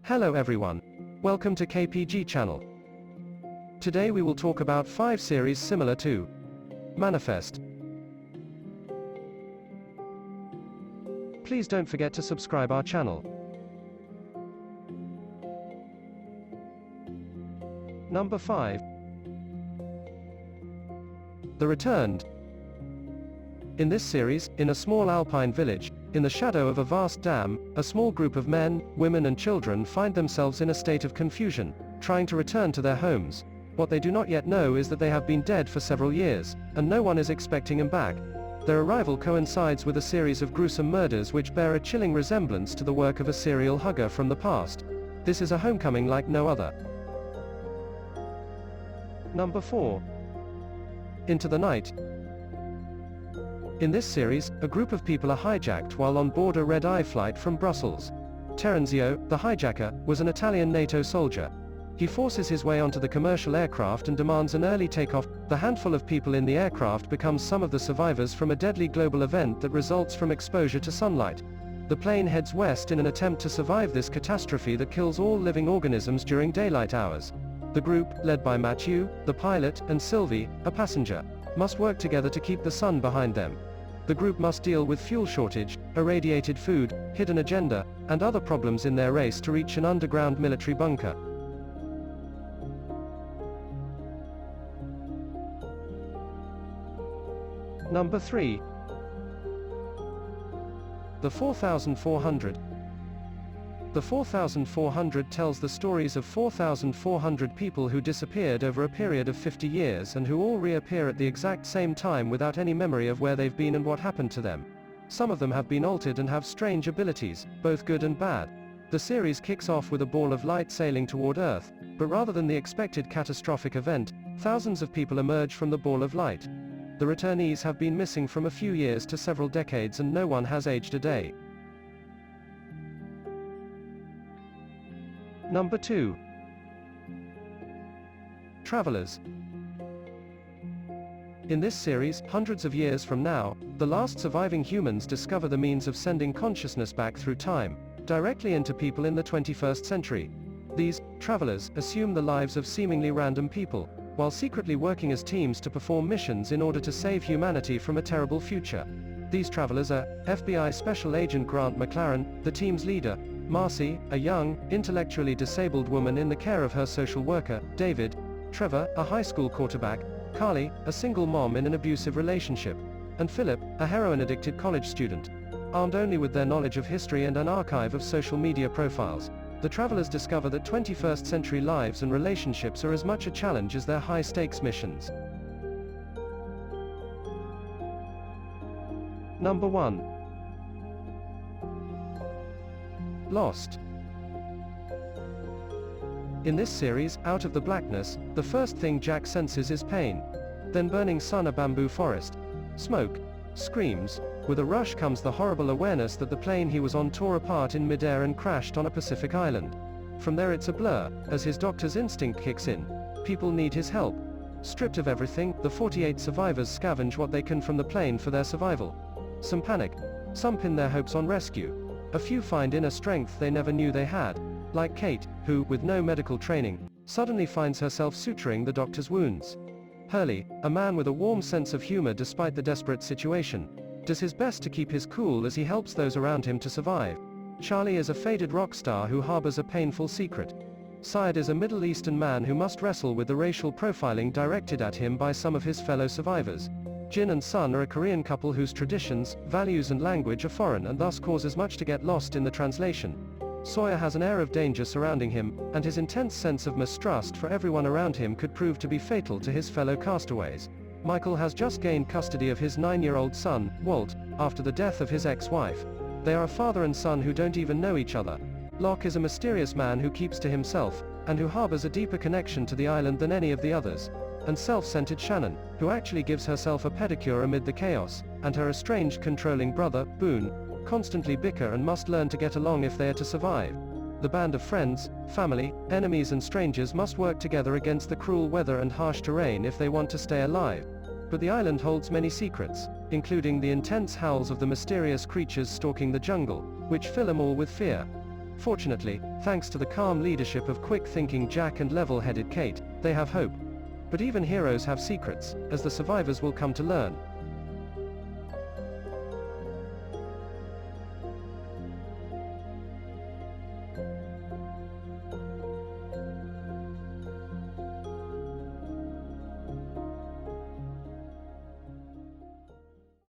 Hello everyone. Welcome to KPG channel. Today we will talk about 5 series similar to Manifest. Please don't forget to subscribe our channel. Number 5. The Returned. In this series, in a small alpine village, in the shadow of a vast dam, a small group of men, women and children find themselves in a state of confusion, trying to return to their homes. What they do not yet know is that they have been dead for several years, and no one is expecting them back. Their arrival coincides with a series of gruesome murders which bear a chilling resemblance to the work of a serial hugger from the past. This is a homecoming like no other. Number 4. Into the Night. In this series, a group of people are hijacked while on board a red-eye flight from Brussels. Terenzio, the hijacker, was an Italian NATO soldier. He forces his way onto the commercial aircraft and demands an early takeoff. The handful of people in the aircraft becomes some of the survivors from a deadly global event that results from exposure to sunlight. The plane heads west in an attempt to survive this catastrophe that kills all living organisms during daylight hours. The group, led by Mathieu, the pilot, and Sylvie, a passenger, must work together to keep the sun behind them. The group must deal with fuel shortage, irradiated food, hidden agenda, and other problems in their race to reach an underground military bunker. Number 3. The 4400. The 4400 tells the stories of 4,400 people who disappeared over a period of 50 years and who all reappear at the exact same time without any memory of where they've been and what happened to them. Some of them have been altered and have strange abilities, both good and bad. The series kicks off with a ball of light sailing toward Earth, but rather than the expected catastrophic event, thousands of people emerge from the ball of light. The returnees have been missing from a few years to several decades and no one has aged a day. Number 2. Travelers. In this series, hundreds of years from now, the last surviving humans discover the means of sending consciousness back through time, directly into people in the 21st century. These travelers assume the lives of seemingly random people, while secretly working as teams to perform missions in order to save humanity from a terrible future. These travelers are FBI Special Agent Grant McLaren, the team's leader; Marcy, a young, intellectually disabled woman in the care of her social worker; David; Trevor, a high school quarterback; Carly, a single mom in an abusive relationship; and Philip, a heroin-addicted college student. Armed only with their knowledge of history and an archive of social media profiles, the travelers discover that 21st century lives and relationships are as much a challenge as their high-stakes missions. Number 1. Lost. In this series, out of the blackness, the first thing Jack senses is pain. Then burning sun, a bamboo forest. Smoke. Screams. With a rush comes the horrible awareness that the plane he was on tore apart in midair and crashed on a Pacific island. From there it's a blur, as his doctor's instinct kicks in. People need his help. Stripped of everything, the 48 survivors scavenge what they can from the plane for their survival. Some panic. Some pin their hopes on rescue. A few find inner strength they never knew they had, like Kate, who, with no medical training, suddenly finds herself suturing the doctor's wounds. Hurley, a man with a warm sense of humor despite the desperate situation, does his best to keep his cool as he helps those around him to survive. Charlie is a faded rock star who harbors a painful secret. Syed is a Middle Eastern man who must wrestle with the racial profiling directed at him by some of his fellow survivors. Jin and Sun are a Korean couple whose traditions, values and language are foreign and thus cause as much to get lost in the translation. Sawyer has an air of danger surrounding him, and his intense sense of mistrust for everyone around him could prove to be fatal to his fellow castaways. Michael has just gained custody of his 9-year-old son, Walt, after the death of his ex-wife. They are a father and son who don't even know each other. Locke is a mysterious man who keeps to himself, and who harbors a deeper connection to the island than any of the others. And self-centered Shannon, who actually gives herself a pedicure amid the chaos, and her estranged controlling brother, Boone, constantly bicker and must learn to get along if they are to survive. The band of friends, family, enemies and strangers must work together against the cruel weather and harsh terrain if they want to stay alive. But the island holds many secrets, including the intense howls of the mysterious creatures stalking the jungle, which fill them all with fear. Fortunately, thanks to the calm leadership of quick-thinking Jack and level-headed Kate, they have hope. But even heroes have secrets, as the survivors will come to learn.